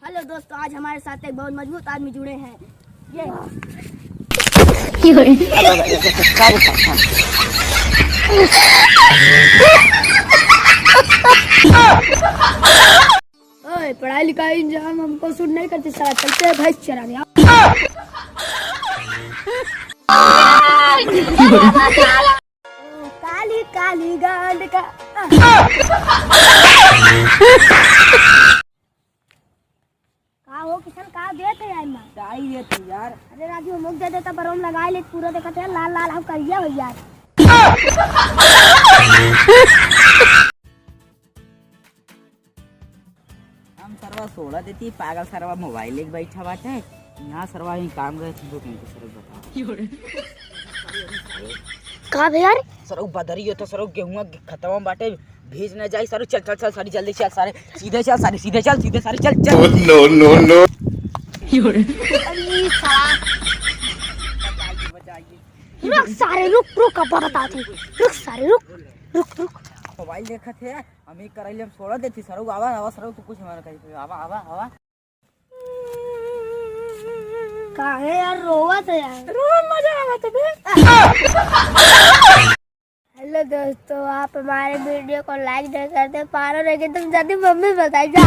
Hello दोस्तों, आज हमारे साथ एक बहुत मजबूत आदमी जुड़े हैं। ये ओए, पढ़ाई लिखाई इंजाम हमको सूट नहीं करती। साला चलते हैं भैंस चराने। काली काली गांड का हो किशन का देते यार मां चाय देते यार। अरे राजू मुक दे देता पर हम लगा ले पूरा देखते हैं लाल लाल हम करिया हो यार। हम सरवा 16 देती पागल सरवा मोबाइल एक बैठा बाटे यहाँ सरवा ही काम करे थी तो सर बताओ का भे यार सर बदरी होता सर गेहूं खत्म बाटे भेज न जाए सर चल चल चल सारी जल्दी चल सारे सीधे चल सारे सीधे चल सीधे सारे चल चल नो नो नो रुक सारे रुक रुक अब बताती रुक सारे रुक रुक रुक मोबाइल देखा थे हम एक कराइले हम 16 देती सर आवा आवा सर तू कुछ हमारा कही आवा आवा आवा काहे यार रोवत है यार रो मजा आवत बे। हेलो दोस्तों, आप हमारे वीडियो को लाइक नहीं करते पारो नहीं तुम जल्दी मम्मी बताइए।